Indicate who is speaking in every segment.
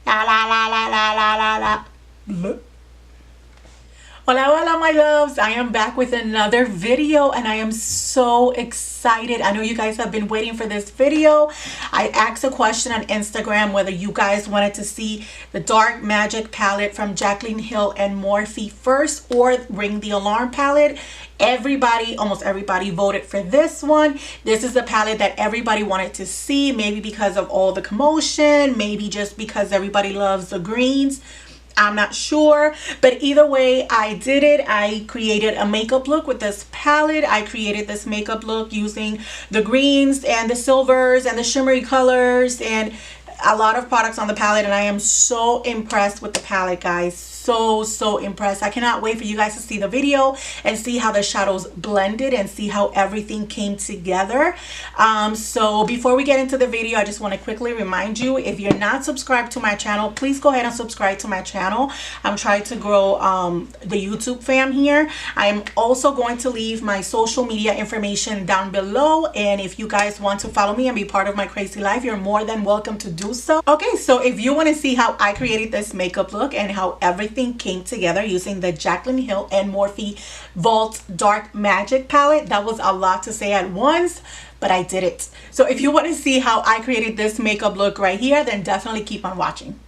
Speaker 1: La la la la la la la la. Hola, hola, my loves. I am back with another video and I am so excited. I know you guys have been waiting for this video. I asked a question on Instagram whether you guys wanted to see the Dark Magic palette from Jaclyn Hill and Morphe first or Ring the Alarm palette. Everybody, almost everybody voted for this one. This is the palette that everybody wanted to see, maybe because of all the commotion, maybe just because everybody loves the greens. I'm not sure, but either way, I did it. I created a makeup look with this palette. I created this makeup look using the greens and the silvers and the shimmery colors and a lot of products on the palette, and I am so impressed with the palette, guys. So impressed. I cannot wait for you guys to see the video and see how the shadows blended and see how everything came together. So before we get into the video, I just want to quickly remind you, if you're not subscribed to my channel, please go ahead and subscribe to my channel. I'm trying to grow the YouTube fam here. I am also going to leave my social media information down below, and if you guys want to follow me and be part of my crazy life, you're more than welcome to do so. Okay, so if you want to see how I created this makeup look and how everything came together using the Jaclyn Hill and Morphe Vault Dark Magic palette, that was a lot to say at once, but I did it. So if you want to see how I created this makeup look right here, then definitely keep on watching.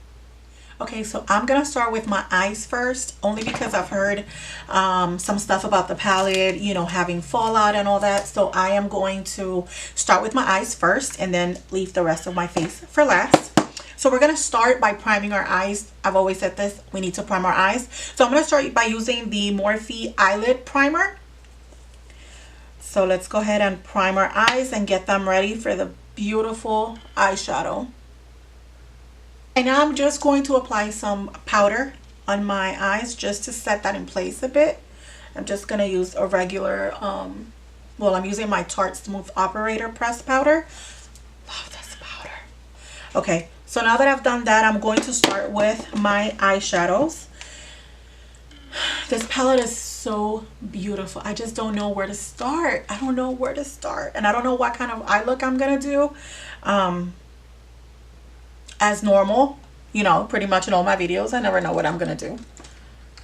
Speaker 1: Okay, so I'm gonna start with my eyes first, only because I've heard some stuff about the palette, you know, having fallout and all that. So I am going to start with my eyes first and then leave the rest of my face for last. So we're gonna start by priming our eyes. I've always said this, we need to prime our eyes. So I'm gonna start by using the Morphe eyelid primer. So let's go ahead and prime our eyes and get them ready for the beautiful eyeshadow. And now I'm just going to apply some powder on my eyes just to set that in place a bit. I'm just going to use a regular, well, I'm using my Tarte Smooth Operator pressed powder. Love this powder. Okay, so now that I've done that, I'm going to start with my eyeshadows. This palette is so beautiful. I just don't know where to start. I don't know where to start. And I don't know what kind of eye look I'm going to do. As normal, you know, pretty much in all my videos, I never know what I'm gonna do.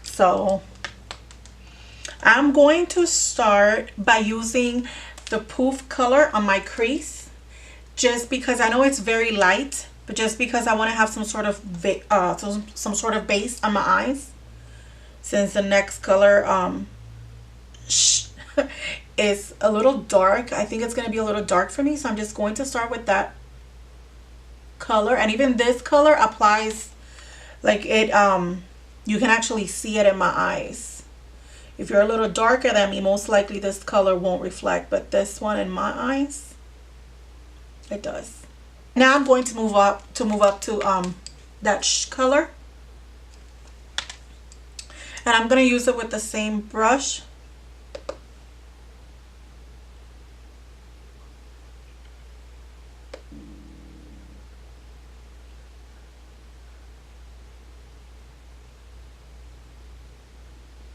Speaker 1: So I'm going to start by using the poof color on my crease, just because I know it's very light, but just because I want to have some sort of base on my eyes, since the next color is a little dark. I think it's going to be a little dark for me, so I'm just going to start with that color. And even this color applies like it, you can actually see it in my eyes. If you're a little darker than me, most likely this color won't reflect, but this one in my eyes, it does. Now I'm going to move up to that color, and I'm going to use it with the same brush.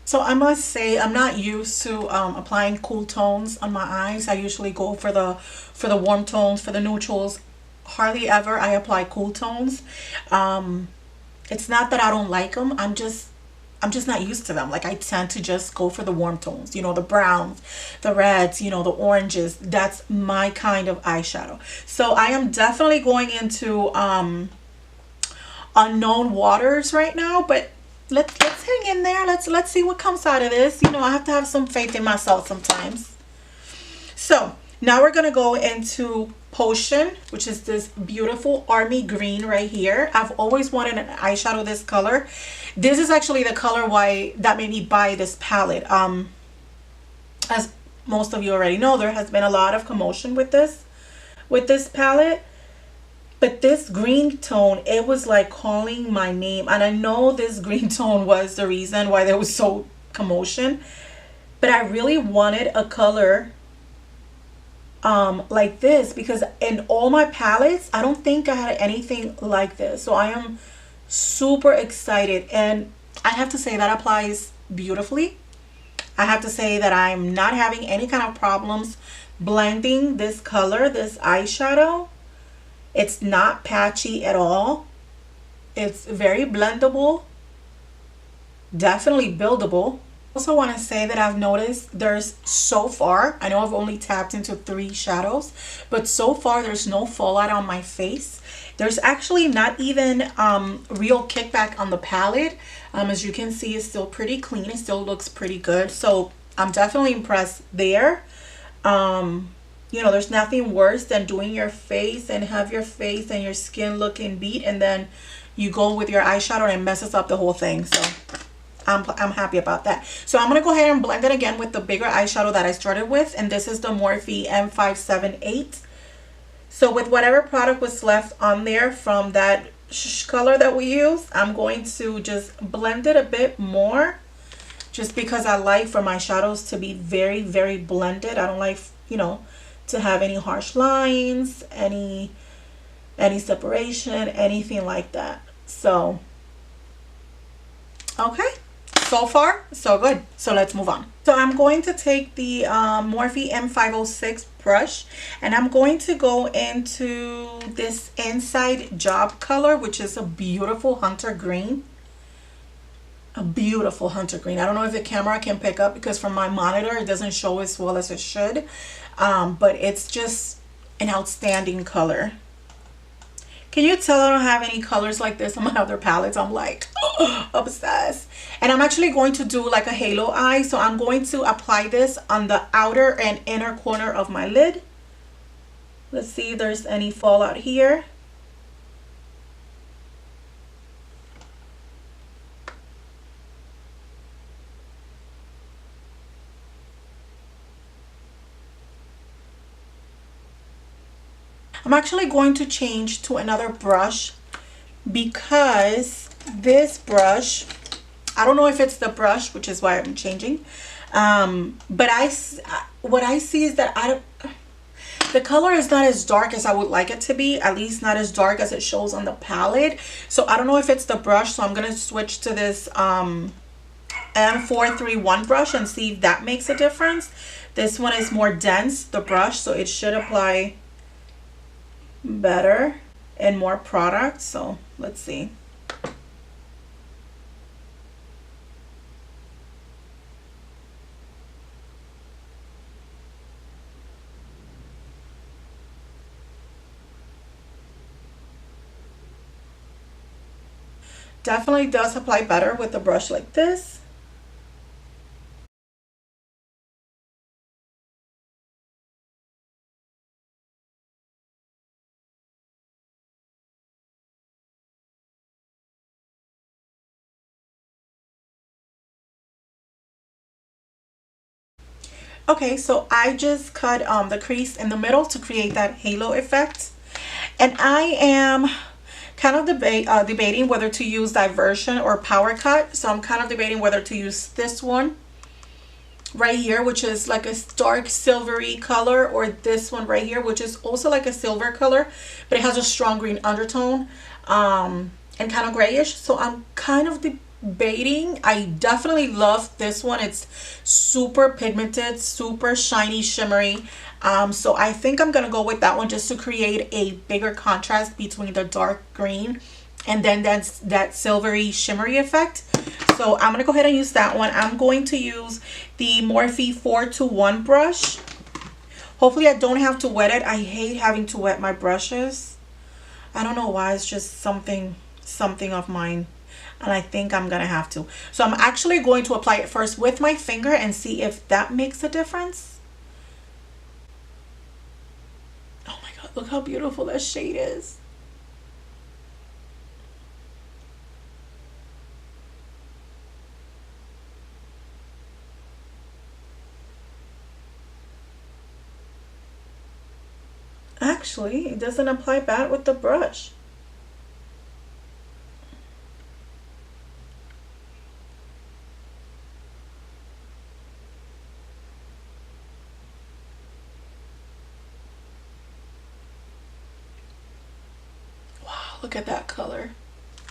Speaker 1: So I must say, I'm not used to applying cool tones on my eyes. I usually go for the warm tones, for the neutrals. Hardly ever I apply cool tones. It's not that I don't like them. I'm just not used to them. Like, I tend to just go for the warm tones, you know, the browns, the reds, you know, the oranges. That's my kind of eyeshadow. So I am definitely going into unknown waters right now, but let's hang in there. Let's see what comes out of this. You know, I have to have some faith in myself sometimes. So now we're gonna go into Potion, which is this beautiful army green right here. I've always wanted an eyeshadow this color. This is actually the color why that made me buy this palette. As most of you already know, there has been a lot of commotion with this palette. But this green tone, it was like calling my name. And I know this green tone was the reason why there was so commotion. But I really wanted a color like this, because in all my palettes, I don't think I had anything like this. So I am super excited. And I have to say that applies beautifully. I have to say that I'm not having any kind of problems blending this color, this eyeshadow. It's not patchy at all. It's very blendable, definitely buildable. Also want to say that I've noticed there's so far, I know I've only tapped into 3 shadows, but so far there's no fallout on my face. There's actually not even real kickback on the palette. As you can see, it's still pretty clean. It still looks pretty good. So I'm definitely impressed there. You know, there's nothing worse than doing your face and have your face and your skin looking beat, and then you go with your eyeshadow and it messes up the whole thing. So I'm happy about that. So I'm going to go ahead and blend it again with the bigger eyeshadow that I started with. And this is the Morphe M578. So with whatever product was left on there from that color that we used, I'm going to just blend it a bit more. Just because I like for my shadows to be very, very blended. I don't like, you know, to have any harsh lines, any separation, anything like that. So, okay. So far, so good. So let's move on. So I'm going to take the Morphe M506 brush, and I'm going to go into this Inside Job color, which is a beautiful hunter green. A beautiful hunter green. I don't know if the camera can pick up because from my monitor it doesn't show as well as it should. But it's just an outstanding color. Can you tell I don't have any colors like this on my other palettes? I'm like obsessed. And I'm actually going to do like a halo eye. So I'm going to apply this on the outer and inner corner of my lid. Let's see if there's any fallout here. I'm actually going to change to another brush because this brush, I don't know if it's the brush, which is why I'm changing. But what I see is that the color is not as dark as I would like it to be, at least not as dark as it shows on the palette. So I don't know if it's the brush, so I'm going to switch to this M431 brush and see if that makes a difference. This one is more dense, the brush, so it should apply better and more product. So let's see. Definitely does apply better with a brush like this. Okay, so I just cut the crease in the middle to create that halo effect. And I am kind of debating whether to use diversion or power cut. So I'm kind of debating whether to use this one right here, which is like a dark silvery color, or this one right here, which is also like a silver color, but it has a strong green undertone and kind of grayish. So I'm kind of debating. I definitely love this one. It's super pigmented, super shiny, shimmery. So I think I'm gonna go with that one just to create a bigger contrast between the dark green and then that silvery shimmery effect. So I'm gonna go ahead and use that one. I'm going to use the Morphe 421 brush. Hopefully I don't have to wet it. I hate having to wet my brushes. I don't know why, it's just something of mine. And I think I'm gonna have to. So I'm actually going to apply it first with my finger and see if that makes a difference. Oh my god, look how beautiful that shade is. Actually, it doesn't apply bad with the brush. Look at that color.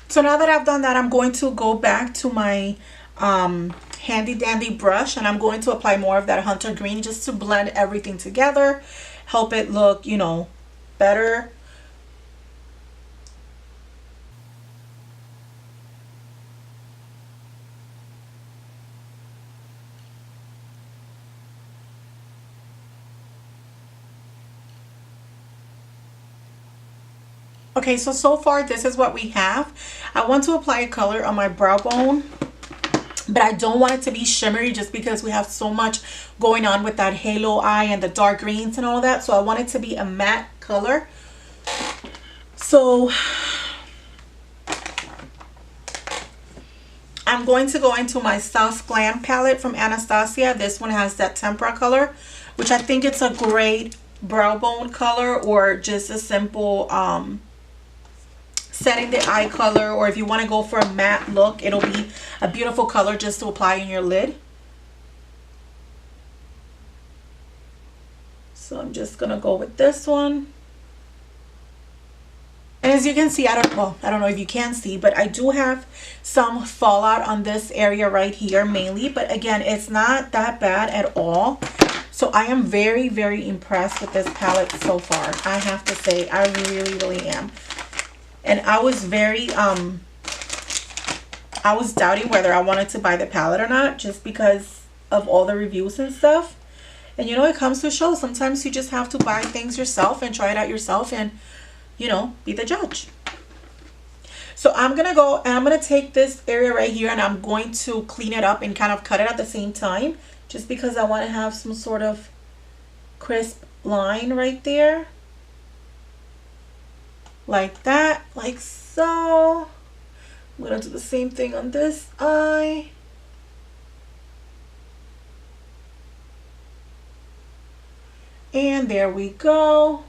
Speaker 1: So now that I've done that, I'm going to go back to my handy dandy brush, and I'm going to apply more of that hunter green just to blend everything together, help it look, you know, better. Okay, so far this is what we have. I want to apply a color on my brow bone, but I don't want it to be shimmery just because we have so much going on with that halo eye and the dark greens and all that. So I want it to be a matte color. So I'm going to go into my Soft Glam palette from Anastasia. This one has that tempera color, which I think it's a great brow bone color, or just a simple setting the eye color, or if you want to go for a matte look, it'll be a beautiful color just to apply in your lid. So I'm just gonna go with this one. And as you can see, I don't know if you can see, but I do have some fallout on this area right here mainly, but again, it's not that bad at all. So I am very, very impressed with this palette so far. I have to say, I really, really am. And I was very, I was doubting whether I wanted to buy the palette or not, just because of all the reviews and stuff. And you know, it comes to show, sometimes you just have to buy things yourself and try it out yourself and, you know, be the judge. So I'm gonna go and I'm gonna take this area right here and I'm going to clean it up and kind of cut it at the same time, just because I want to have some sort of crisp line right there. Like that, like so. I'm gonna do the same thing on this eye. And there we go.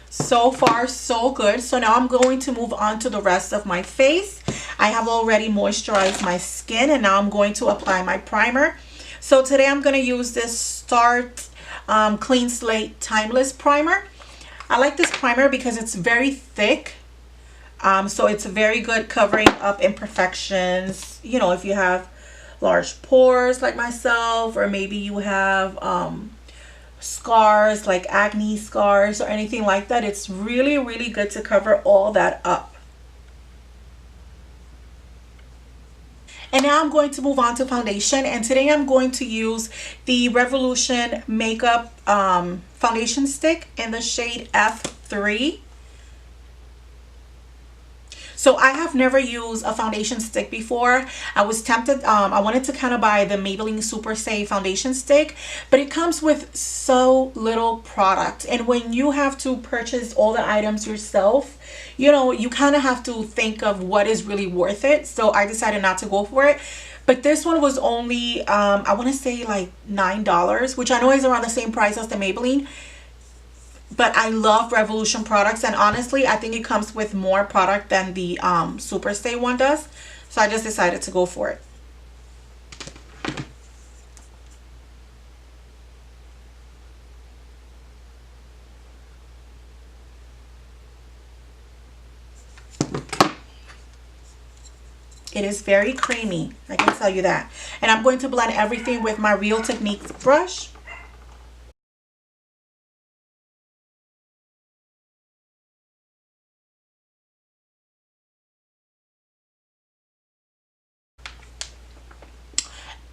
Speaker 1: So far so good. So now I'm going to move on to the rest of my face. I have already moisturized my skin and now I'm going to apply my primer. So today I'm going to use this Start Clean Slate Timeless Primer. I like this primer because it's very thick. So it's very good covering up imperfections. You know, if you have large pores like myself, or maybe you have scars like acne scars or anything like that, it's really, really good to cover all that up. And now I'm going to move on to foundation, and today I'm going to use the Revolution Makeup foundation stick in the shade F3. So I have never used a foundation stick before. I was tempted, I wanted to kind of buy the Maybelline Super Stay foundation stick, but it comes with so little product. And when you have to purchase all the items yourself, you know, you kind of have to think of what is really worth it. So I decided not to go for it. But this one was only, I want to say like $9, which I know is around the same price as the Maybelline. But I love Revolution products, and honestly I think it comes with more product than the Super Stay one does, so I just decided to go for it. It is very creamy, I can tell you that. And I'm going to blend everything with my Real Techniques brush.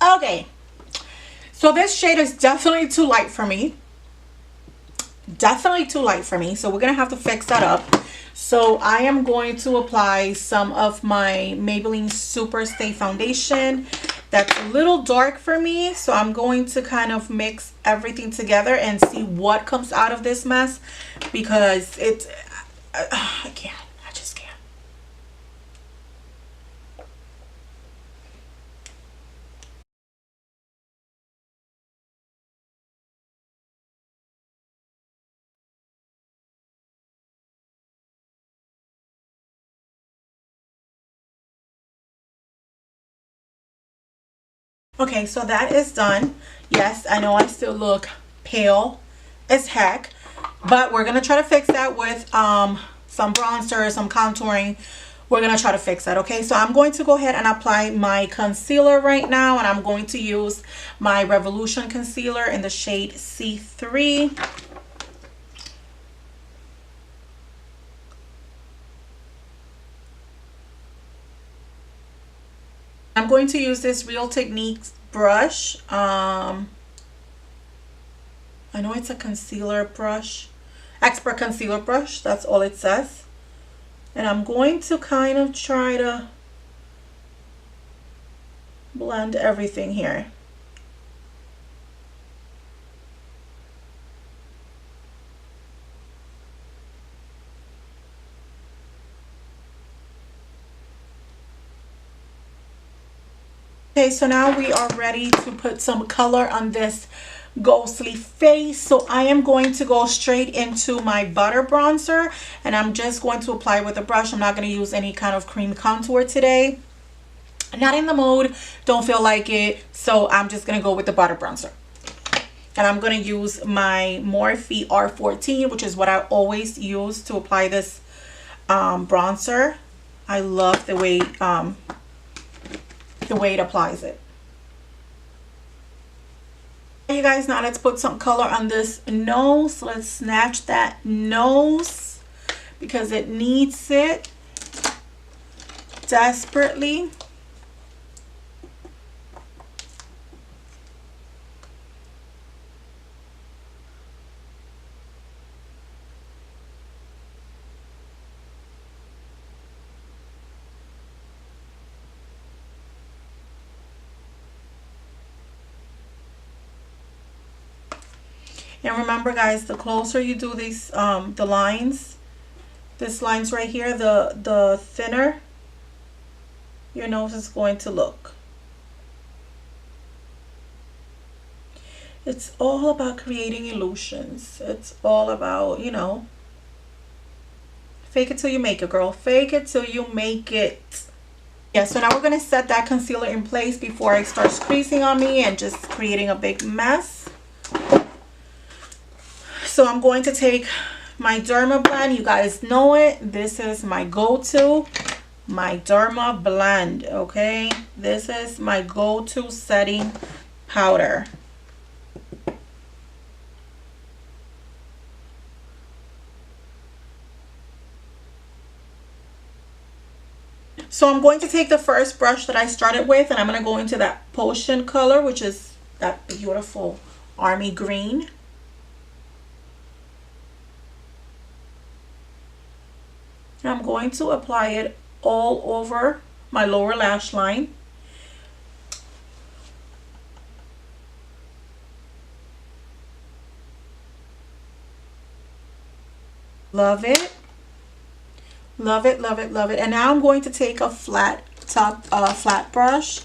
Speaker 1: Okay, so this shade is definitely too light for me. Definitely too light for me. So we're going to have to fix that up. So I am going to apply some of my Maybelline Super Stay foundation. That's a little dark for me. So I'm going to kind of mix everything together and see what comes out of this mess. Because it's, I can't. I just can't. Okay, so that is done. Yes, I know I still look pale as heck, but we're gonna try to fix that with some bronzer, some contouring. We're gonna try to fix that. Okay, so I'm going to go ahead and apply my concealer right now, and I'm going to use my Revolution concealer in the shade C3. I'm going to use this Real Techniques brush. I know it's a concealer brush, expert concealer brush, that's all it says. And I'm going to kind of try to blend everything here. Okay, so now we are ready to put some color on this ghostly face. So I am going to go straight into my butter bronzer, and I'm just going to apply with a brush. I'm not going to use any kind of cream contour today. Not in the mood, don't feel like it, so I'm just going to go with the butter bronzer. And I'm going to use my Morphe R14, which is what I always use to apply this bronzer. I love the way it applies it. You guys, now let's put some color on this nose. Let's snatch that nose because it needs it desperately. And remember, guys, the closer you do these, the lines, this lines right here, the thinner your nose is going to look. It's all about creating illusions. It's all about, you know, fake it till you make it, girl. Fake it till you make it. Yeah, so now we're going to set that concealer in place before it starts creasing on me and just creating a big mess. So I'm going to take my Derma blend. You guys know it. This is my go-to, my Derma blend, okay? This is my go-to setting powder. So I'm going to take the first brush that I started with, and I'm going to go into that potion color, which is that beautiful army green. And I'm going to apply it all over my lower lash line. Love it. Love it, love it, love it. And now I'm going to take a flat brush,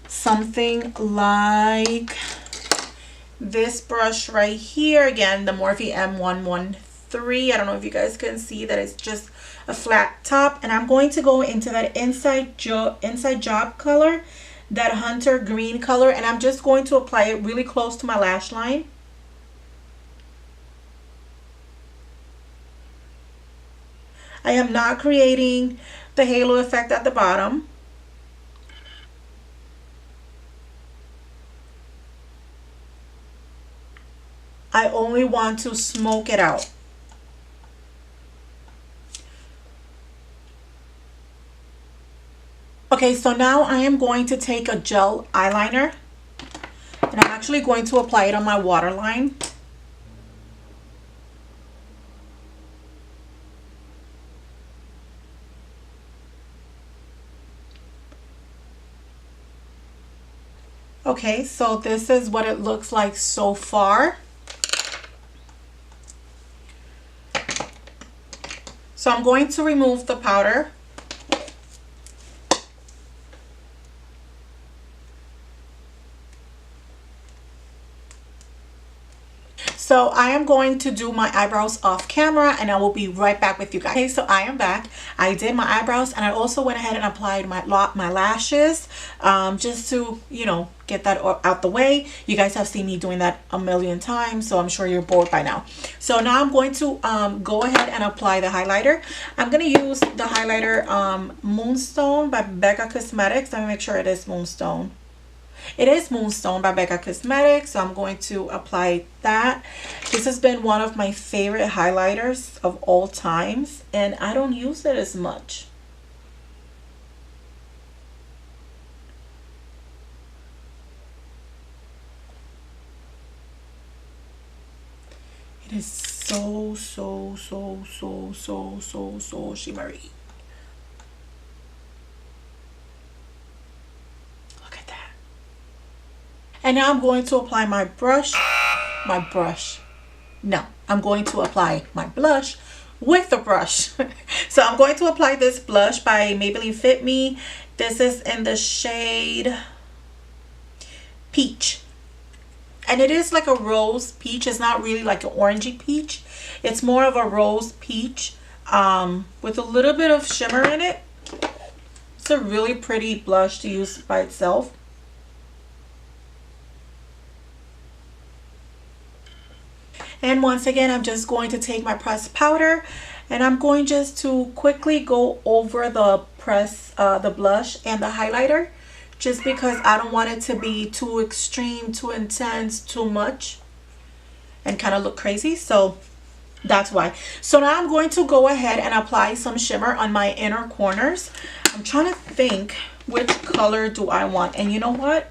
Speaker 1: something like this brush right here. Again, the Morphe M113. I don't know if you guys can see that it's just a flat top. And I'm going to go into that inside job color, that hunter green color, and I'm just going to apply it really close to my lash line. I am not creating the halo effect at the bottom. I only want to smoke it out. Okay, so now I am going to take a gel eyeliner, and I'm actually going to apply it on my waterline. Okay, so this is what it looks like so far. So I'm going to remove the powder. So I am going to do my eyebrows off camera, and I will be right back with you guys. Okay, so I am back. I did my eyebrows, and I also went ahead and applied my lashes, just to, you know, get that out the way. You guys have seen me doing that a million times, so I'm sure you're bored by now. So now I'm going to go ahead and apply the highlighter. I'm going to use the highlighter Moonstone by Becca Cosmetics. Let me make sure it is Moonstone. It is Moonstone by Becca Cosmetics, so I'm going to apply that. This has been one of my favorite highlighters of all times, and I don't use it as much. It is so, so, so, so, so, so, so shimmery. Look at that. And now I'm going to apply my brush. No, I'm going to apply my blush with the brush. So I'm going to apply this blush by Maybelline Fit Me. This is in the shade Peach. And it is like a rose peach. It's not really like an orangey peach. It's more of a rose peach with a little bit of shimmer in it. It's a really pretty blush to use by itself. And once again, I'm just going to take my pressed powder and I'm going just to quickly go over the the blush and the highlighter, just because I don't want it to be too extreme, too intense, too much, and kind of look crazy. So that's why. So now I'm going to go ahead and apply some shimmer on my inner corners. I'm trying to think which color do I want. And you know what?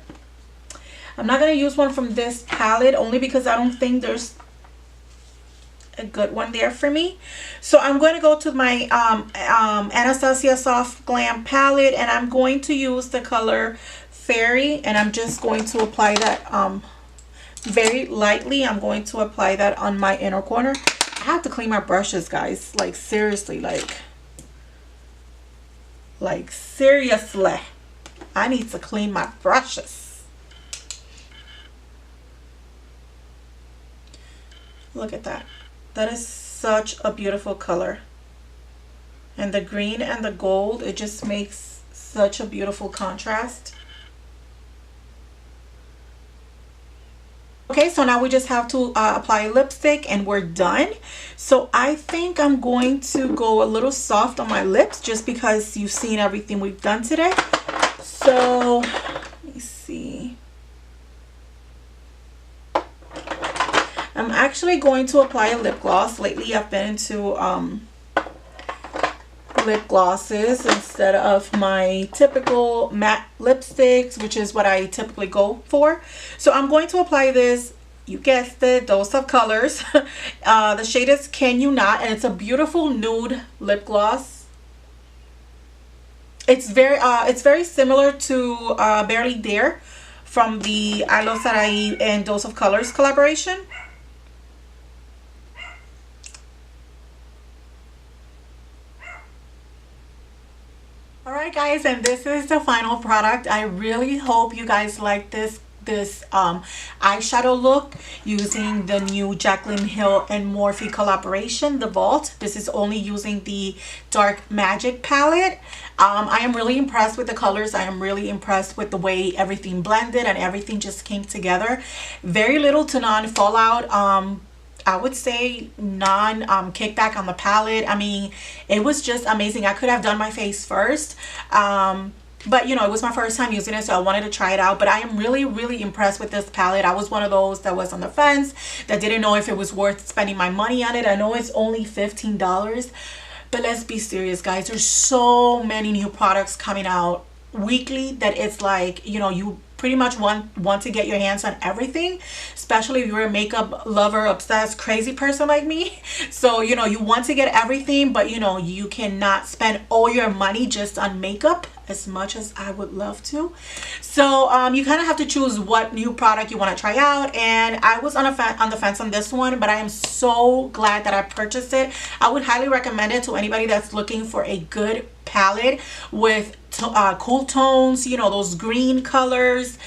Speaker 1: I'm not going to use one from this palette only because I don't think there's a good one there for me. So I'm going to go to my Anastasia Soft Glam palette, and I'm going to use the color Fairy, and I'm just going to apply that very lightly. I'm going to apply that on my inner corner. I have to clean my brushes, guys, like seriously, like seriously, I need to clean my brushes. Look at that. That is such a beautiful color. And the green and the gold, it just makes such a beautiful contrast. Okay, so now we just have to apply lipstick and we're done. So I think I'm going to go a little soft on my lips just because you've seen everything we've done today. So let me see. I'm actually going to apply a lip gloss. Lately I've been into lip glosses instead of my typical matte lipsticks, which is what I typically go for. So I'm going to apply this, you guessed it, Dose of Colors. The shade is Can You Not, and it's a beautiful nude lip gloss. It's very similar to Barely There from the I Love Sarai and Dose of Colors collaboration. Alright guys, and this is the final product. I really hope you guys like this eyeshadow look using the new Jaclyn Hill and Morphe collaboration, The Vault. This is only using the Dark Magic palette. I am really impressed with the colors. I am really impressed with the way everything blended and everything just came together. Very little to none fallout. I would say none kickback on the palette. I mean, it was just amazing. I could have done my face first, but you know, it was my first time using it, so I wanted to try it out. But I am really impressed with this palette. I was one of those that was on the fence, that didn't know if it was worth spending my money on it. I know it's only $15, but let's be serious, guys. There's so many new products coming out weekly that it's like, you know, you pretty much want to get your hands on everything, especially if you're a makeup lover, obsessed, crazy person like me. So, you know, you want to get everything, but you know, you cannot spend all your money just on makeup, as much as I would love to. So you kind of have to choose what new product you want to try out, and I was on the fence on this one, but I am so glad that I purchased it. I would highly recommend it to anybody that's looking for a good palette with cool tones, you know, those green colors,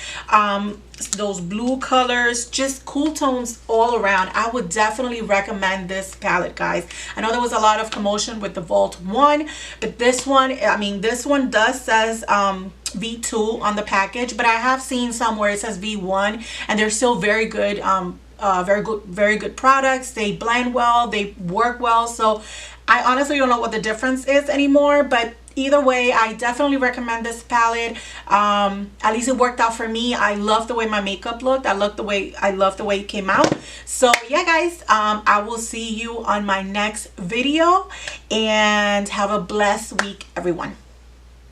Speaker 1: those blue colors, just cool tones all around. I would definitely recommend this palette, guys. I know there was a lot of commotion with the Vault 1, but this one, I mean, this one does says V2 on the package, but I have seen some where it says V1, and they're still very good, very good products. They blend well, they work well. So I honestly don't know what the difference is anymore, but either way, I definitely recommend this palette. At least it worked out for me. I love the way my makeup looked. I love the way it came out. So yeah, guys, I will see you on my next video, and have a blessed week, everyone.